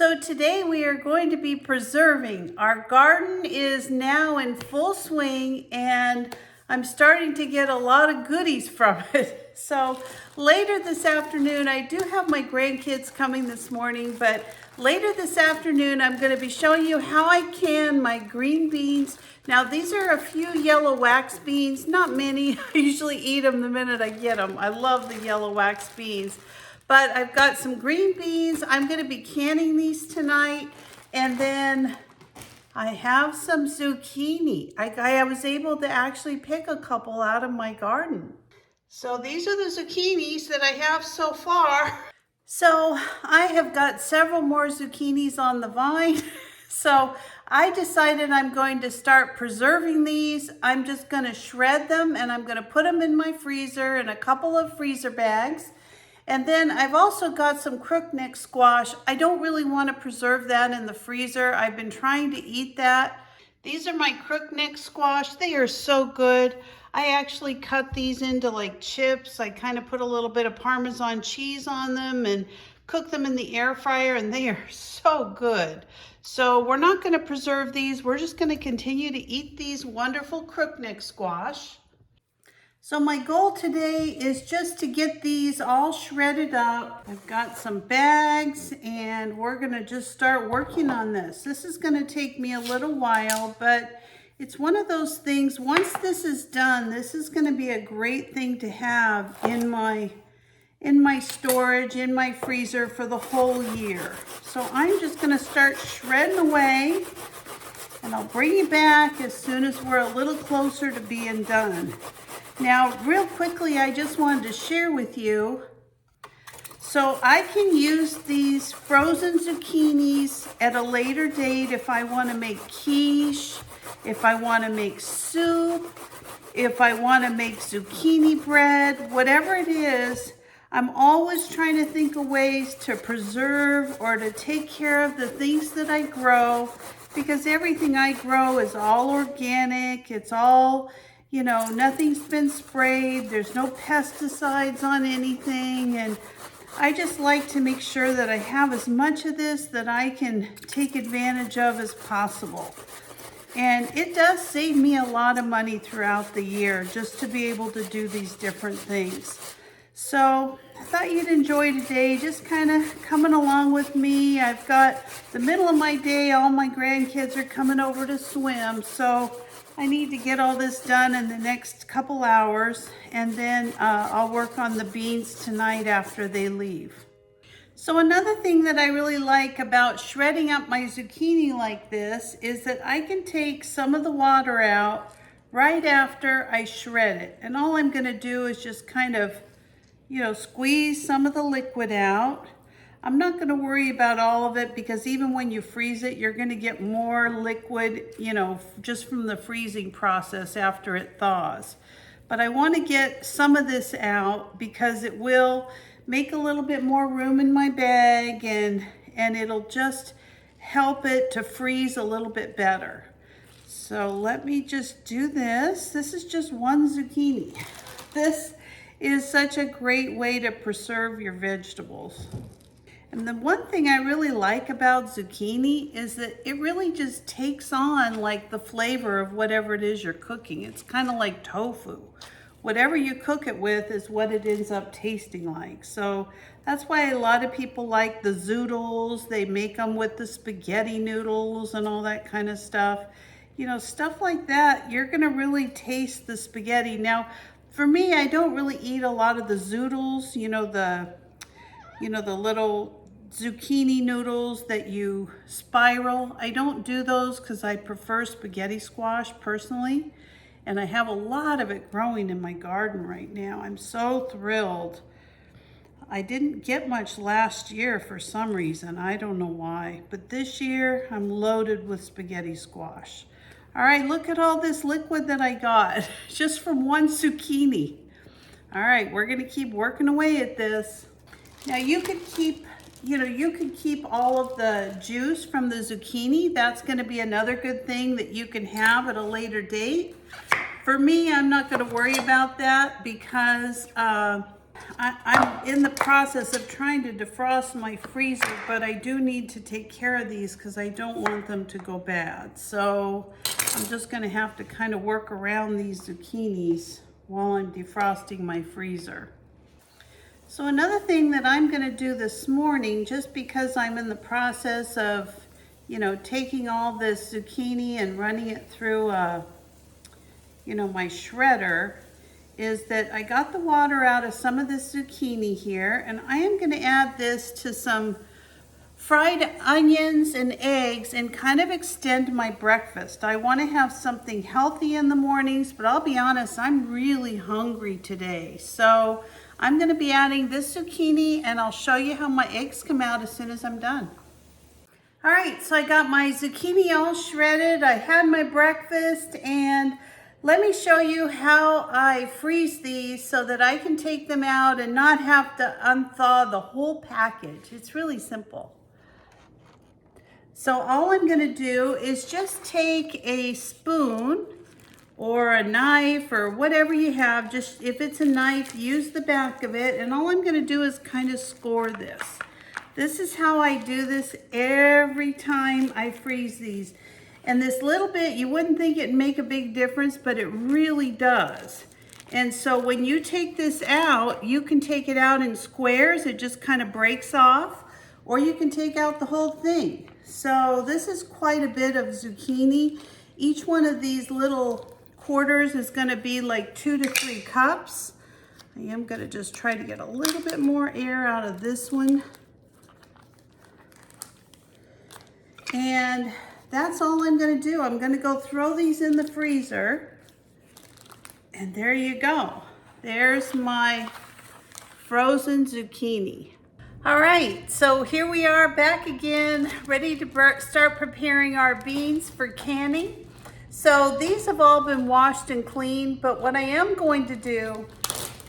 So today we are going to be preserving. Our garden is now in full swing and I'm starting to get a lot of goodies from it. So later this afternoon, I do have my grandkids coming this morning, but later this afternoon, I'm going to be showing you how I can my green beans. Now these are a few yellow wax beans, not many. I usually eat them the minute I get them. I love the yellow wax beans. But I've got some green beans. I'm going to be canning these tonight. And then I have some zucchini. I was able to actually pick a couple out of my garden. So these are the zucchinis that I have so far. So I have got several more zucchinis on the vine. So I decided I'm going to start preserving these. I'm just going to shred them and I'm going to put them in my freezer in a couple of freezer bags. And then I've also got some crookneck squash. I don't really want to preserve that in the freezer. I've been trying to eat that. These are my crookneck squash. They are so good. I actually cut these into like chips. I kind of put a little bit of Parmesan cheese on them and cook them in the air fryer, and they are so good. So we're not going to preserve these. We're just going to continue to eat these wonderful crookneck squash. So my goal today is just to get these all shredded up. I've got some bags and we're gonna just start working on this. This is gonna take me a little while, but it's one of those things, once this is done, this is gonna be a great thing to have in my storage, in my freezer for the whole year. So I'm just gonna start shredding away and I'll bring you back as soon as we're a little closer to being done. Now, real quickly, I just wanted to share with you, so I can use these frozen zucchinis at a later date if I want to make quiche, if I want to make soup, if I want to make zucchini bread, whatever it is. I'm always trying to think of ways to preserve or to take care of the things that I grow, because everything I grow is all organic. It's all, you know, nothing's been sprayed. There's no pesticides on anything. And I just like to make sure that I have as much of this that I can take advantage of as possible. And it does save me a lot of money throughout the year just to be able to do these different things. So I thought you'd enjoy today, just kind of coming along with me. I've got the middle of my day, all my grandkids are coming over to swim. So I need to get all this done in the next couple hours, and then I'll work on the beans tonight after they leave. So another thing that I really like about shredding up my zucchini like this is that I can take some of the water out right after I shred it. And all I'm gonna do is just kind of, you know, squeeze some of the liquid out. I'm not going to worry about all of it because even when you freeze it, you're going to get more liquid, you know, just from the freezing process after it thaws. But I want to get some of this out because it will make a little bit more room in my bag, and it'll just help it to freeze a little bit better. So let me just do this. This is just one zucchini. This is such a great way to preserve your vegetables. And the one thing I really like about zucchini is that it really just takes on like the flavor of whatever it is you're cooking. It's kind of like tofu. Whatever you cook it with is what it ends up tasting like. So that's why a lot of people like the zoodles. They make them with the spaghetti noodles and all that kind of stuff. You know, stuff like that, you're gonna really taste the spaghetti. Now, for me, I don't really eat a lot of the zoodles, you know, the little zucchini noodles that you spiral. I don't do those because I prefer spaghetti squash personally. And I have a lot of it growing in my garden right now. I'm so thrilled. I didn't get much last year for some reason. I don't know why. But this year, I'm loaded with spaghetti squash. All right, look at all this liquid that I got just from one zucchini. All right, we're gonna keep working away at this. Now you could keep, you could keep all of the juice from the zucchini. That's gonna be another good thing that you can have at a later date. For me, I'm not gonna worry about that because I'm in the process of trying to defrost my freezer, but I do need to take care of these because I don't want them to go bad. So I'm just going to have to kind of work around these zucchinis while I'm defrosting my freezer. So another thing that I'm going to do this morning, just because I'm in the process of, taking all this zucchini and running it through, my shredder, is that I got the water out of some of this zucchini here, and I am going to add this to some fried onions and eggs and kind of extend my breakfast. I want to have something healthy in the mornings, but I'll be honest, I'm really hungry today. So I'm going to be adding this zucchini, and I'll show you how my eggs come out as soon as I'm done. All right, so I got my zucchini all shredded. I had my breakfast, and let me show you how I freeze these so that I can take them out and not have to unthaw the whole package. It's really simple. So all I'm gonna do is just take a spoon or a knife or whatever you have. Just if it's a knife, use the back of it, and all I'm gonna do is kind of score this. This is how I do this every time I freeze these. And this little bit, you wouldn't think it'd make a big difference, but it really does. And so when you take this out, you can take it out in squares. It just kind of breaks off, or you can take out the whole thing. So this is quite a bit of zucchini. Each one of these little quarters is going to be like 2 to 3 cups. I am going to just try to get a little bit more air out of this one. And that's all I'm going to do. I'm going to go throw these in the freezer. And there you go. There's my frozen zucchini. All right, so here we are back again, ready to start preparing our beans for canning. So these have all been washed and cleaned, but what I am going to do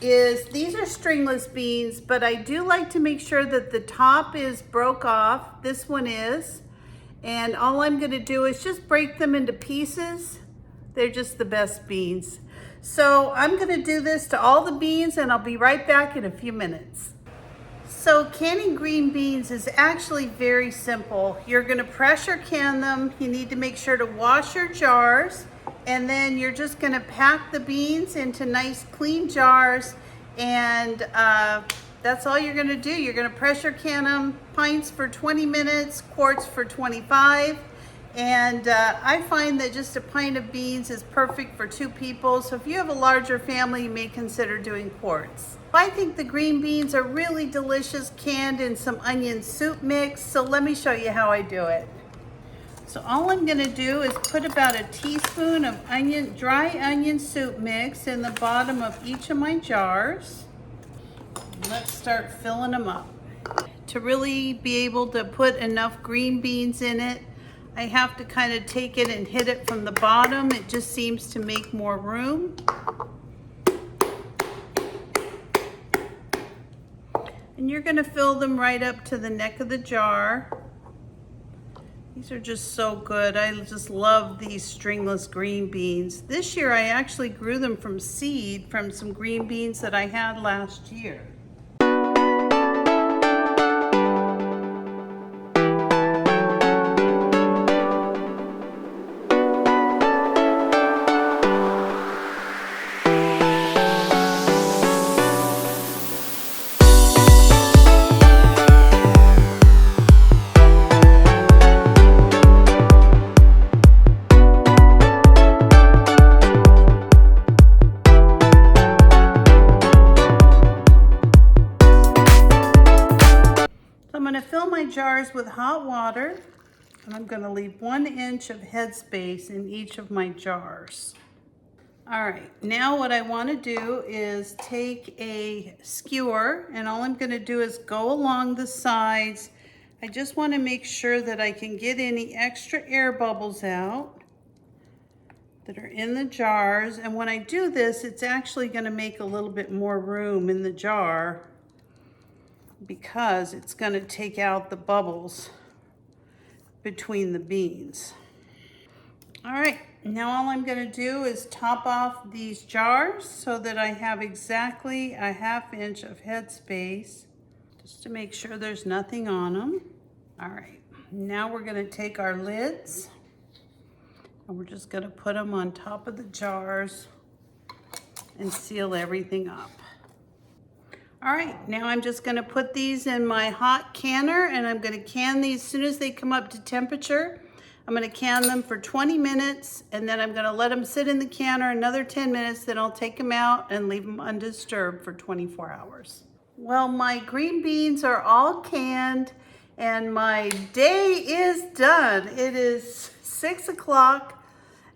is, these are stringless beans, but I do like to make sure that the top is broke off. This one is. And all I'm gonna do is just break them into pieces. They're just the best beans. So I'm gonna do this to all the beans, and I'll be right back in a few minutes. So canning green beans is actually very simple. You're gonna pressure can them. You need to make sure to wash your jars, and then you're just gonna pack the beans into nice clean jars, and that's all you're gonna do. You're gonna pressure can them, pints for 20 minutes, quarts for 25. And I find that just a pint of beans is perfect for 2 people. So if you have a larger family, you may consider doing quarts. I think the green beans are really delicious canned in some onion soup mix. So let me show you how I do it. So all I'm gonna do is put about a teaspoon of dry onion soup mix in the bottom of each of my jars. Let's start filling them up. To really be able to put enough green beans in it, I have to kind of take it and hit it from the bottom. It just seems to make more room. And you're going to fill them right up to the neck of the jar. These are just so good. I just love these stringless green beans. This year I actually grew them from seed from some green beans that I had last year. Jars with hot water, and I'm going to leave 1 inch of headspace in each of my jars. All right, now what I want to do is take a skewer, and all I'm going to do is go along the sides. I just want to make sure that I can get any extra air bubbles out that are in the jars. And when I do this, it's actually going to make a little bit more room in the jar, because it's going to take out the bubbles between the beans. All right, now all I'm gonna do is top off these jars so that I have exactly a 1/2 inch of headspace, just to make sure there's nothing on them. All right, now we're gonna take our lids and we're just gonna put them on top of the jars and seal everything up. All right, now I'm just gonna put these in my hot canner and I'm gonna can these as soon as they come up to temperature. I'm gonna can them for 20 minutes and then I'm gonna let them sit in the canner another 10 minutes, then I'll take them out and leave them undisturbed for 24 hours. Well, my green beans are all canned and my day is done. It is 6 o'clock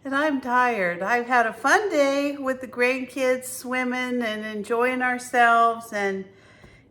and I'm tired. I've had a fun day with the grandkids swimming and enjoying ourselves and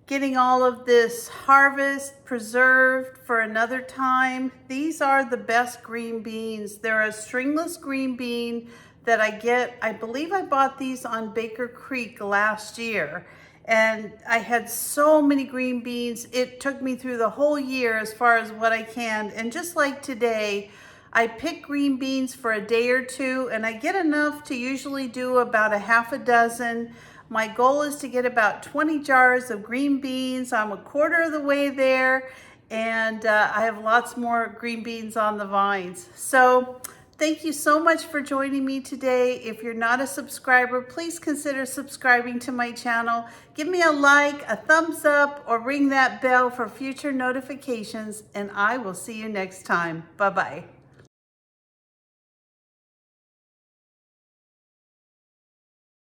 getting all of this harvest preserved for another time. These are the best green beans. They're a stringless green bean that I believe I bought these on Baker Creek last year. And I had so many green beans. It took me through the whole year as far as what I canned. And just like today, I pick green beans for a day or two and I get enough to usually do about a 1/2 dozen. My goal is to get about 20 jars of green beans. I'm a quarter of the way there and I have lots more green beans on the vines. So thank you so much for joining me today. If you're not a subscriber, please consider subscribing to my channel. Give me a like, a thumbs up, or ring that bell for future notifications, and I will see you next time. Bye-bye.